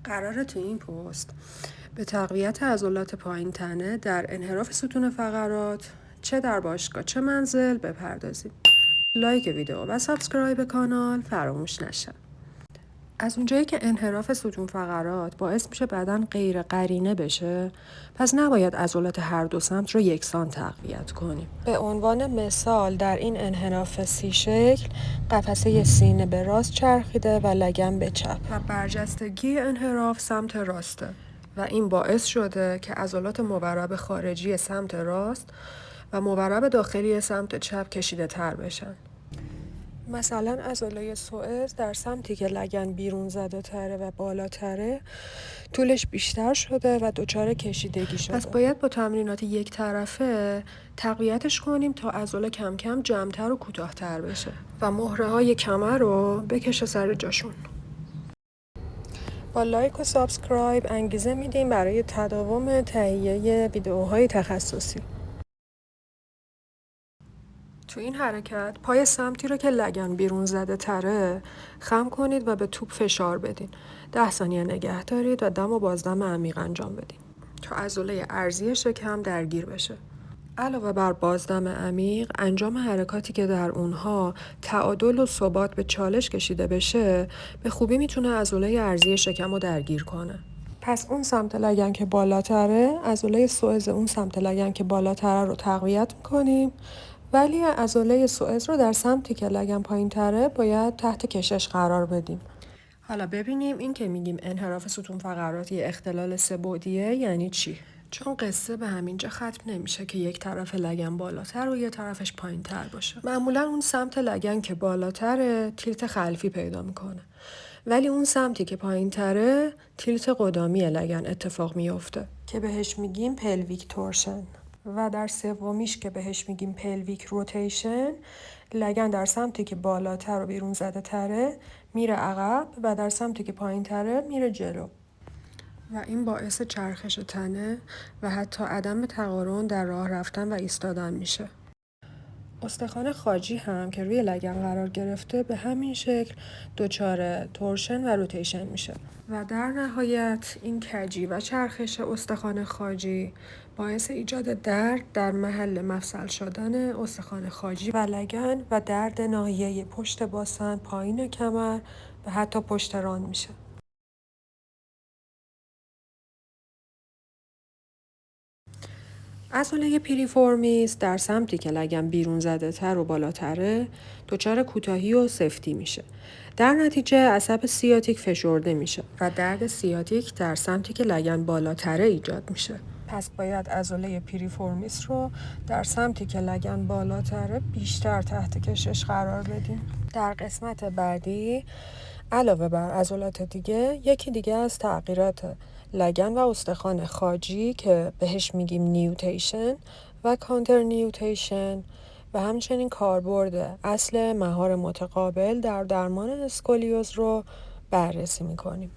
قراره تو این پست به تقویت عضلات پایین تنه در انحراف ستون فقرات چه در باشگاه چه منزل بپردازیم. لایک ویدیو و سابسکرایب کانال فراموش نشه. از اونجایی که انحراف ستون فقرات باعث میشه بدن غیر قرینه بشه، پس نباید عضلات هر دو سمت رو یکسان تقویت کنیم. به عنوان مثال در این انحراف سی شکل قفسه سینه به راست چرخیده و لگن به چپ و برجستگی انحراف سمت راسته و این باعث شده که عضلات مورب خارجی سمت راست و مورب داخلی سمت چپ کشیده تر بشن. مثلا عضله سوئز در سمتی که لگن بیرون زده تره و بالاتره طولش بیشتر شده و دچار کشیدگی شده. پس باید با تمرینات یک طرفه تقویتش کنیم تا عضله کم کم جمع‌تر و کوتاه‌تر بشه و مهره‌های کمر رو بکشه سر جاشون. با لایک و سابسکرایب انگیزه میدیم برای تداوم تهیه ویدیوهای تخصصی. تو این حرکت پای سمتی رو که لگن بیرون زده تره خم کنید و به توپ فشار بدین. 10 ثانیه نگه دارید و دم و بازدم عمیق انجام بدین تا عضله ارضی شکم درگیر بشه. علاوه بر بازدم عمیق، انجام حرکاتی که در اونها تعادل و ثبات به چالش کشیده بشه به خوبی میتونه عضله ارضی شکم رو درگیر کنه. پس اون سمت لگن که بالاتره، عضله سوئز اون سمت لگن که بالاتره رو تقویت میکنیم، ولی عضله سوئز رو در سمتی که لگن پایین تره باید تحت کشش قرار بدیم. حالا ببینیم این که میگیم انحراف ستون فقرات یه اختلال سه‌بعدیه یعنی چی؟ چون قصه به همینجا ختم نمیشه که یک طرف لگن بالاتر و یه طرفش پایین تر باشه. معمولا اون سمت لگن که بالاتره تیلت خلفی پیدا میکنه، ولی اون سمتی که پایین تره تیلت قدامی لگن اتفاق میفته که بهش میگیم پلویک تورشن. و در سومیش که بهش میگیم پلویک روتیشن، لگن در سمتی که بالاتر و بیرون زده تره میره عقب و در سمتی که پایین تره میره جلو و این باعث چرخش تنه و حتی عدم تقارن در راه رفتن و ایستادن میشه. استخوان خاجی هم که روی لگن قرار گرفته به همین شکل دچار تورشن و روتیشن میشه و در نهایت این کجی و چرخش استخوان خاجی باعث ایجاد درد در محل مفصل شدن استخوان خاجی و لگن و درد ناحیه پشت باسن، پایین کمر و حتی پشت ران میشه. عضله پیریفورمیس در سمتی که لگن بیرون زده تر و بالاتره دچار کوتاهی و سفتی میشه. در نتیجه عصب سیاتیک فشرده میشه و درد سیاتیک در سمتی که لگن بالاتره ایجاد میشه. پس باید عضله پیریفورمیس رو در سمتی که لگن بالاتره بیشتر تحت کشش قرار بدیم. در قسمت بعدی علاوه بر عضلات دیگه یکی دیگه از تغییرات لگن و استخوان خاجی که بهش میگیم نیوتیشن و کانتر نیوتیشن و همچنین کاربرد اصل مهار متقابل در درمان اسکولیوز رو بررسی میکنیم.